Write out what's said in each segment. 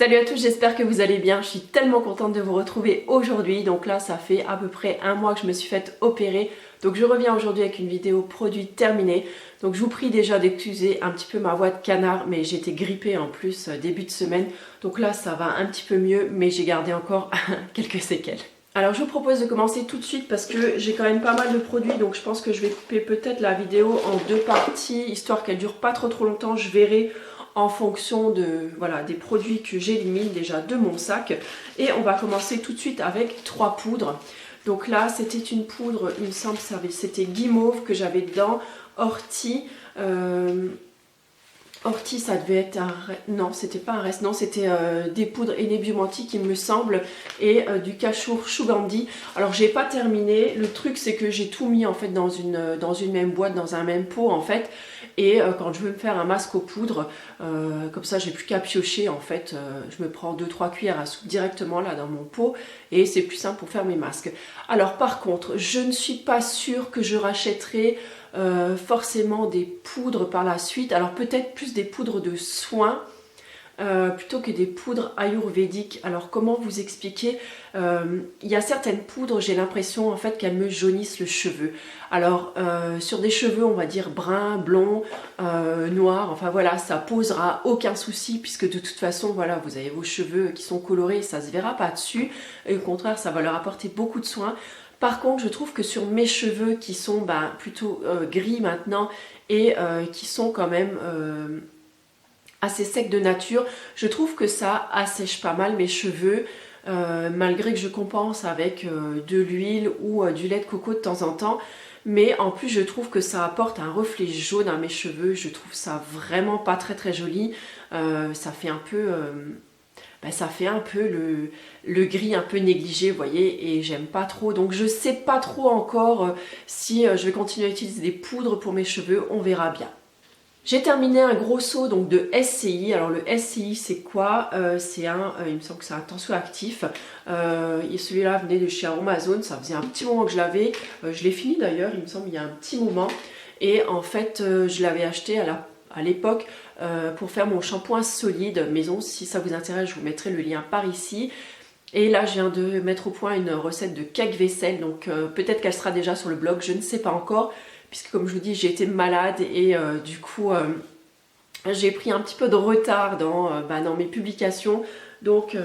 Salut à tous, j'espère que vous allez bien. Je suis tellement contente de vous retrouver aujourd'hui. Donc là, ça fait à peu près un mois que je me suis fait opérer. Donc je reviens aujourd'hui avec une vidéo produit terminée. Donc je vous prie déjà d'excuser un petit peu ma voix de canard, mais j'étais grippée en plus début de semaine. Donc là, ça va un petit peu mieux, mais j'ai gardé encore quelques séquelles. Alors je vous propose de commencer tout de suite parce que j'ai quand même pas mal de produits, donc je pense que je vais couper peut-être la vidéo en deux parties, histoire qu'elle dure pas trop longtemps. Je verrai en fonction de, voilà, des produits que j'élimine déjà de mon sac. Et on va commencer tout de suite avec 3 poudres. Donc là, c'était une poudre, il me semble, c'était guimauve que j'avais dedans, ortie. Ortie, ça devait être un... Non, c'était pas un reste. Non, c'était des poudres énébiumantiques, il me semble, et du Cachour Chougandi. Alors, j'ai pas terminé. Le truc, c'est que j'ai tout mis, en fait, dans une même boîte, dans un même pot, en fait. Et quand je veux me faire un masque aux poudres, comme ça, j'ai plus qu'à piocher, en fait. Je me prends 2-3 cuillères à soupe directement, là, dans mon pot. Et c'est plus simple pour faire mes masques. Alors, par contre, je ne suis pas sûre que je rachèterai... forcément des poudres par la suite, alors peut-être plus des poudres de soins plutôt que des poudres ayurvédiques. Alors comment vous expliquer, il y a certaines poudres, j'ai l'impression en fait qu'elles me jaunissent le cheveu. Alors sur des cheveux on va dire bruns, blonds, noirs, enfin voilà, ça posera aucun souci puisque de toute façon voilà, vous avez vos cheveux qui sont colorés, ça se verra pas dessus, et au contraire ça va leur apporter beaucoup de soins. Par contre, je trouve que sur mes cheveux qui sont plutôt gris maintenant et qui sont quand même assez secs de nature, je trouve que ça assèche pas mal mes cheveux, malgré que je compense avec de l'huile ou du lait de coco de temps en temps. Mais en plus, je trouve que ça apporte un reflet jaune à mes cheveux. Je trouve ça vraiment pas très joli. Ça fait un peu... ça fait un peu le gris un peu négligé, vous voyez, et j'aime pas trop. Donc je sais pas trop encore si je vais continuer à utiliser des poudres pour mes cheveux, on verra bien. J'ai terminé un gros seau donc de SCI. Alors le SCI c'est quoi? C'est il me semble que c'est un tensioactif. Et celui-là venait de chez Amazon, ça faisait un petit moment que je l'avais. Je l'ai fini d'ailleurs, il me semble, il y a un petit moment. Et en fait, je l'avais acheté à l'époque pour faire mon shampoing solide maison. Si ça vous intéresse, je vous mettrai le lien par ici. Et là, je viens de mettre au point une recette de cake vaisselle. Donc peut-être qu'elle sera déjà sur le blog, je ne sais pas encore. Puisque comme je vous dis, j'ai été malade et du coup, j'ai pris un petit peu de retard dans mes publications. Donc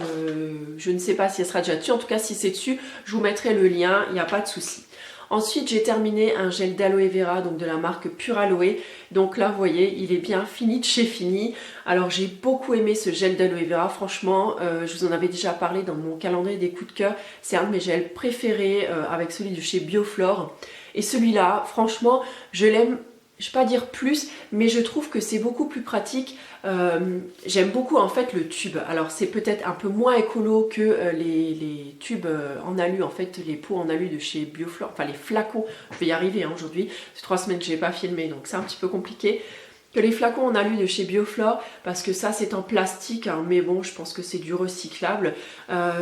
je ne sais pas si elle sera déjà dessus. En tout cas, si c'est dessus, je vous mettrai le lien, il n'y a pas de souci. Ensuite, j'ai terminé un gel d'aloe vera, donc de la marque Pure Aloe. Donc là, vous voyez, il est bien fini de chez Fini. Alors, j'ai beaucoup aimé ce gel d'aloe vera. Franchement, je vous en avais déjà parlé dans mon calendrier des coups de cœur. C'est un de mes gels préférés avec celui de chez Bioflore. Et celui-là, franchement, je l'aime. Je ne vais pas dire plus, mais je trouve que c'est beaucoup plus pratique. J'aime beaucoup en fait le tube. Alors c'est peut-être un peu moins écolo que les tubes en alu, en fait les pots en alu de chez Bioflore, enfin les flacons. Je vais y arriver hein, aujourd'hui, c'est 3 semaines que je n'ai pas filmé, donc c'est un petit peu compliqué. Que les flacons en alu de chez Bioflore, parce que ça c'est en plastique, hein, mais bon je pense que c'est du recyclable.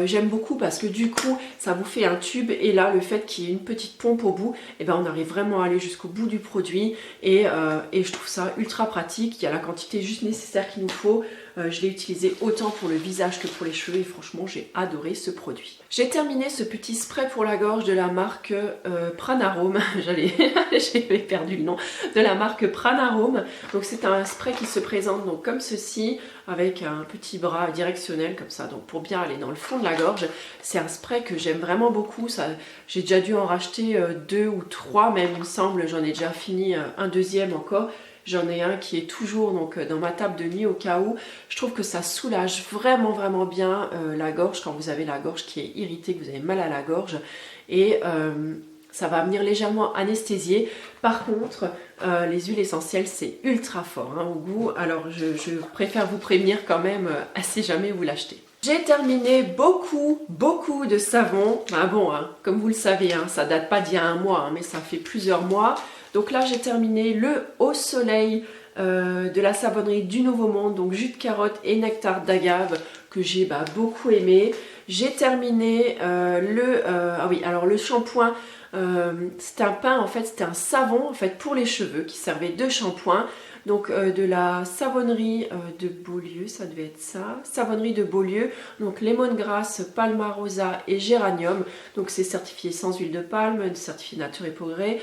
J'aime beaucoup parce que du coup ça vous fait un tube, et là le fait qu'il y ait une petite pompe au bout, et on arrive vraiment à aller jusqu'au bout du produit, et je trouve ça ultra pratique. Il y a la quantité juste nécessaire qu'il nous faut. Je l'ai utilisé autant pour le visage que pour les cheveux et franchement j'ai adoré ce produit. J'ai terminé ce petit spray pour la gorge de la marque Pranarome, j'avais perdu le nom, de la marque Pranarome. Donc c'est un spray qui se présente donc comme ceci, avec un petit bras directionnel comme ça, donc pour bien aller dans le fond de la gorge. C'est un spray que j'aime vraiment beaucoup, j'ai déjà dû en racheter 2 ou 3 même il me semble, j'en ai déjà fini un deuxième encore. J'en ai un qui est toujours donc dans ma table de nuit au cas où. Je trouve que ça soulage vraiment bien la gorge quand vous avez la gorge qui est irritée, que vous avez mal à la gorge. Et ça va venir légèrement anesthésier. Par contre, les huiles essentielles, c'est ultra fort hein, au goût. Alors je préfère vous prévenir quand même si jamais vous l'achetez. J'ai terminé beaucoup de savon. Comme vous le savez, hein, ça date pas d'il y a un mois, hein, mais ça fait plusieurs mois. Donc là, j'ai terminé le Au Soleil de la savonnerie du Nouveau Monde, donc jus de carotte et nectar d'agave, que j'ai beaucoup aimé. J'ai terminé ah oui, alors le shampoing, c'était un pain, en fait, c'était un savon en fait pour les cheveux qui servait de shampoing. Donc de la savonnerie de Beaulieu, ça devait être ça, savonnerie de Beaulieu, donc lemongrass, palmarosa et géranium. Donc c'est certifié sans huile de palme, certifié nature et progrès,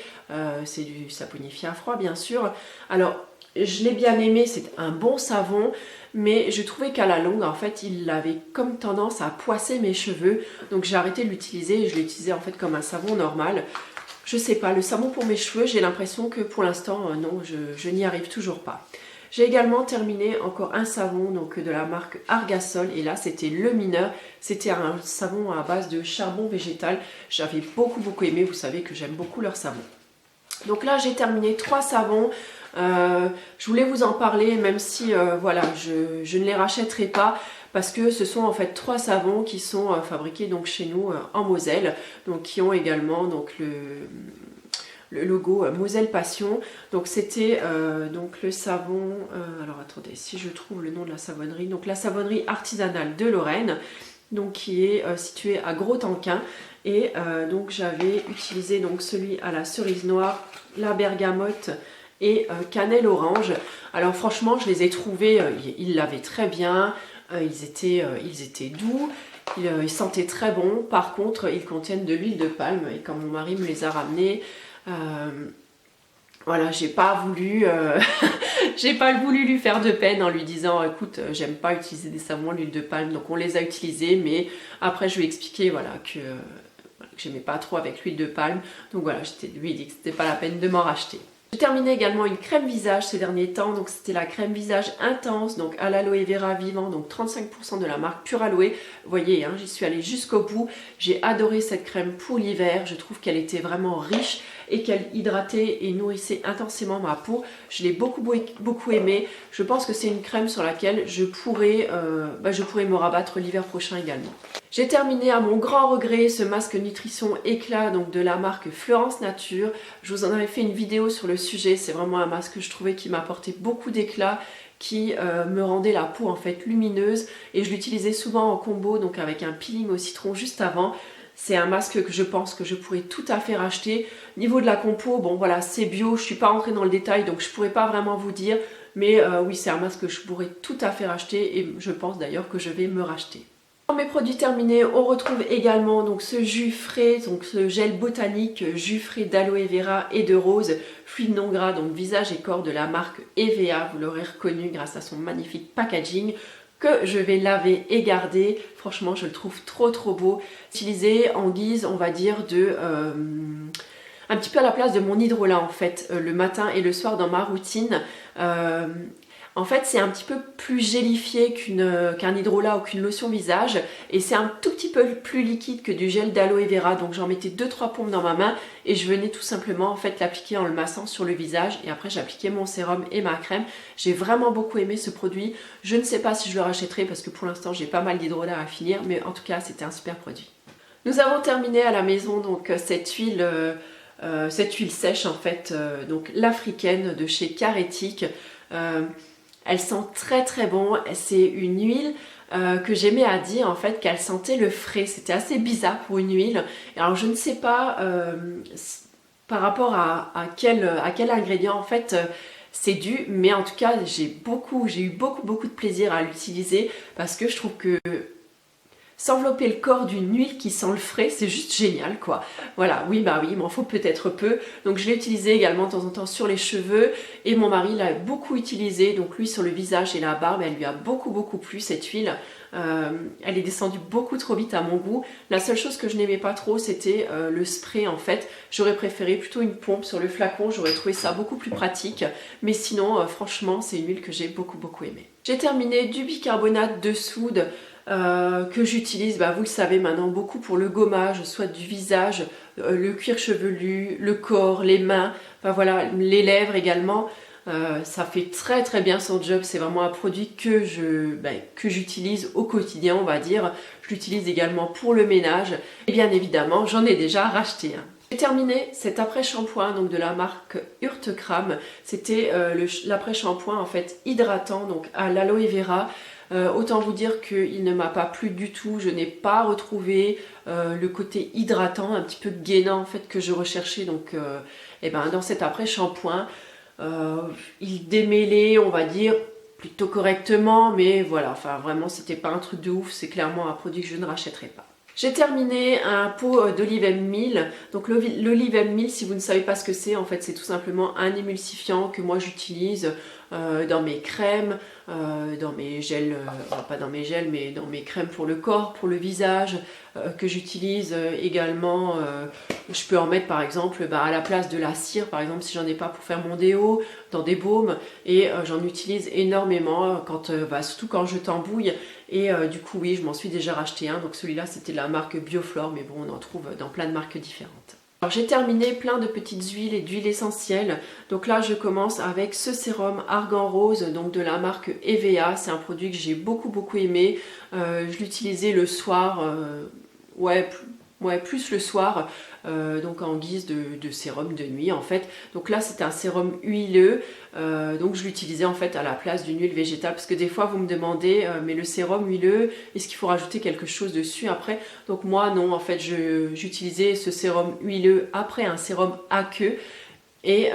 c'est du saponifié à froid bien sûr. Alors je l'ai bien aimé, c'est un bon savon, mais je trouvais qu'à la longue, en fait, il avait comme tendance à poisser mes cheveux. Donc j'ai arrêté de l'utiliser et je l'utilisais en fait comme un savon normal. Je sais pas, le savon pour mes cheveux, j'ai l'impression que pour l'instant, non, je n'y arrive toujours pas. J'ai également terminé encore un savon donc de la marque Argasol, et là c'était le mineur, c'était un savon à base de charbon végétal. J'avais beaucoup aimé, vous savez que j'aime beaucoup leur savon. Donc là j'ai terminé 3 savons. Je voulais vous en parler, même si voilà, je ne les rachèterai pas, parce que ce sont en fait 3 savons qui sont fabriqués donc chez nous en Moselle, donc qui ont également donc le logo Moselle Passion. Donc c'était donc le savon, alors attendez, si je trouve le nom de la savonnerie, donc la savonnerie artisanale de Lorraine, donc qui est située à Gros-Tanquin. Et donc j'avais utilisé donc celui à la cerise noire, la bergamote et cannelle orange. Alors franchement, je les ai trouvés, ils l'avaient très bien, ils étaient doux, ils sentaient très bon. Par contre, ils contiennent de l'huile de palme, et quand mon mari me les a ramenés, voilà, j'ai pas voulu lui faire de peine en lui disant écoute, j'aime pas utiliser des savons à l'huile de palme. Donc on les a utilisés, mais après je lui ai expliqué voilà que j'aimais pas trop avec l'huile de palme. Donc voilà, je lui ai dit que c'était pas la peine de m'en racheter. J'ai terminé également une crème visage ces derniers temps, donc c'était la crème visage intense, donc à l'aloe vera vivant, donc 35% de la marque Pure Aloe. Vous voyez, hein, j'y suis allée jusqu'au bout. J'ai adoré cette crème pour l'hiver, je trouve qu'elle était vraiment riche et qu'elle hydratait et nourrissait intensément ma peau. Je l'ai beaucoup aimée. Je pense que c'est une crème sur laquelle je pourrais me rabattre l'hiver prochain également. J'ai terminé à mon grand regret ce masque nutrition éclat donc de la marque Florence Nature. Je vous en avais fait une vidéo sur le sujet. C'est vraiment un masque que je trouvais qui m'apportait beaucoup d'éclat, qui me rendait la peau en fait lumineuse, et je l'utilisais souvent en combo, donc avec un peeling au citron juste avant. C'est un masque que je pense que je pourrais tout à fait racheter. Niveau de la compo, bon voilà, c'est bio, je ne suis pas rentrée dans le détail, donc je ne pourrais pas vraiment vous dire. Mais oui, c'est un masque que je pourrais tout à fait racheter, et je pense d'ailleurs que je vais me racheter. Dans mes produits terminés, on retrouve également donc ce jus frais, donc ce gel botanique jus frais d'aloe vera et de rose, fluide non gras, donc visage et corps de la marque EVA. Vous l'aurez reconnu grâce à son magnifique packaging, que je vais laver et garder. Franchement, je le trouve trop beau. Utilisé en guise, on va dire, de un petit peu à la place de mon hydrolat en fait, le matin et le soir dans ma routine. En fait, c'est un petit peu plus gélifié qu'un hydrolat ou qu'une lotion visage, et c'est un tout petit peu plus liquide que du gel d'aloe vera. Donc j'en mettais 2-3 pompes dans ma main et je venais tout simplement en fait l'appliquer en le massant sur le visage, et après j'appliquais mon sérum et ma crème. J'ai vraiment beaucoup aimé ce produit. Je ne sais pas si je le rachèterai parce que pour l'instant j'ai pas mal d'hydrolat à finir, mais en tout cas c'était un super produit. Nous avons terminé à la maison donc cette huile sèche en fait, donc l'africaine de chez Caretic. Elle sent très bon. C'est une huile que j'aimais à dire en fait qu'elle sentait le frais. C'était assez bizarre pour une huile. Alors je ne sais pas par rapport à quel ingrédient en fait c'est dû, mais en tout cas j'ai eu beaucoup de plaisir à l'utiliser, parce que je trouve que s'envelopper le corps d'une huile qui sent le frais, c'est juste génial quoi. Voilà, oui, il m'en faut peut-être peu. Donc je l'ai utilisé également de temps en temps sur les cheveux, et mon mari l'a beaucoup utilisé, donc lui sur le visage et la barbe. Elle lui a beaucoup plu cette huile. Elle est descendue beaucoup trop vite à mon goût. La seule chose que je n'aimais pas trop, c'était le spray en fait. J'aurais préféré plutôt une pompe sur le flacon, j'aurais trouvé ça beaucoup plus pratique. Mais sinon, franchement, c'est une huile que j'ai beaucoup aimée. J'ai terminé du bicarbonate de soude que j'utilise, vous le savez maintenant, beaucoup pour le gommage, soit du visage, le cuir chevelu, le corps, les mains, voilà, les lèvres également. Ça fait très bien son job. C'est vraiment un produit que j'utilise au quotidien, on va dire. Je l'utilise également pour le ménage, et bien évidemment j'en ai déjà racheté un. J'ai terminé cet après-shampoing donc de la marque Urtekram. C'était l'après-shampoing en fait hydratant, donc à l'aloe vera. Autant vous dire qu'il ne m'a pas plu du tout. Je n'ai pas retrouvé le côté hydratant, un petit peu gainant en fait que je recherchais. Donc et ben, dans cet après-shampoing, il démêlait, on va dire, plutôt correctement, mais voilà, enfin vraiment c'était pas un truc de ouf, c'est clairement un produit que je ne rachèterai pas. J'ai terminé un pot d'olive M1000. Donc l'olive M1000, si vous ne savez pas ce que c'est, en fait c'est tout simplement un émulsifiant que moi j'utilise dans mes crèmes, dans mes gels, pas dans mes gels, mais dans mes crèmes pour le corps, pour le visage, que j'utilise également. Je peux en mettre par exemple à la place de la cire, par exemple si j'en ai pas pour faire mon déo, dans des baumes, et j'en utilise énormément, surtout quand je t'embouille. Et du coup oui, je m'en suis déjà racheté un, donc celui-là c'était de la marque Bioflore, mais bon on en trouve dans plein de marques différentes. Alors j'ai terminé plein de petites huiles et d'huiles essentielles. Donc là je commence avec ce sérum Argan Rose, donc de la marque EVA. C'est un produit que j'ai beaucoup aimé. Je l'utilisais le soir, plus le soir, donc en guise de sérum de nuit en fait. Donc là c'est un sérum huileux, donc je l'utilisais en fait à la place d'une huile végétale, parce que des fois vous me demandez mais le sérum huileux, est-ce qu'il faut rajouter quelque chose dessus après? Donc moi non, en fait j'utilisais ce sérum huileux après un sérum aqueux. Et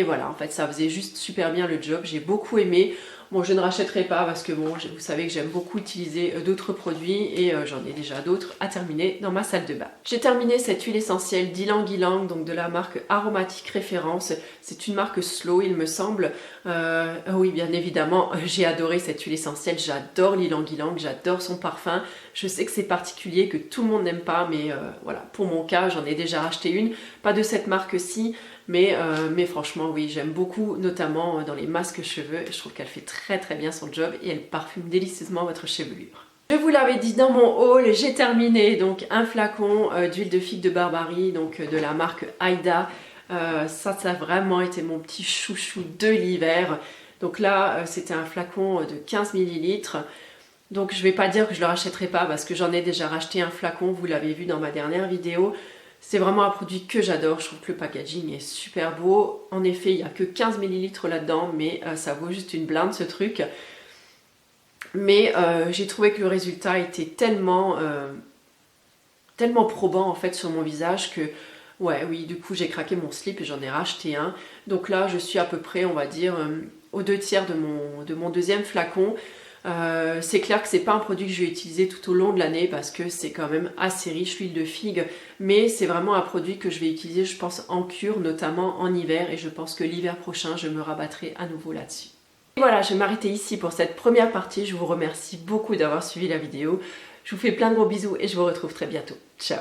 voilà, en fait ça faisait juste super bien le job, j'ai beaucoup aimé. Bon, je ne rachèterai pas parce que bon, vous savez que j'aime beaucoup utiliser d'autres produits et j'en ai déjà d'autres à terminer dans ma salle de bain. J'ai terminé cette huile essentielle d'Ylang Ylang, donc de la marque Aromatique Référence. C'est une marque Slow, il me semble. Oui, bien évidemment, j'ai adoré cette huile essentielle. J'adore l'Ylang Ylang, j'adore son parfum. Je sais que c'est particulier, que tout le monde n'aime pas, mais voilà, pour mon cas, j'en ai déjà racheté une. Pas de cette marque-ci. Mais franchement oui, j'aime beaucoup, notamment dans les masques cheveux. Je trouve qu'elle fait très bien son job et elle parfume délicieusement votre chevelure. Je vous l'avais dit dans mon haul, j'ai terminé donc un flacon d'huile de figue de Barbarie, donc de la marque Aïda. Ça a vraiment été mon petit chouchou de l'hiver. Donc là c'était un flacon de 15 ml. Donc je ne vais pas dire que je ne le rachèterai pas parce que j'en ai déjà racheté un flacon, vous l'avez vu dans ma dernière vidéo. C'est vraiment un produit que j'adore, je trouve que le packaging est super beau. En effet, il n'y a que 15 ml là-dedans, mais ça vaut juste une blinde ce truc. Mais j'ai trouvé que le résultat était tellement probant en fait sur mon visage que oui, du coup j'ai craqué mon slip et j'en ai racheté un. Donc là je suis à peu près, on va dire, aux 2/3 de mon deuxième flacon. C'est clair que c'est pas un produit que je vais utiliser tout au long de l'année parce que c'est quand même assez riche l'huile de figue, mais c'est vraiment un produit que je vais utiliser je pense en cure, notamment en hiver, et je pense que l'hiver prochain je me rabattrai à nouveau là-dessus. Voilà, je vais m'arrêter ici pour cette première partie. Je vous remercie beaucoup d'avoir suivi la vidéo. Je vous fais plein de gros bisous et je vous retrouve très bientôt. Ciao!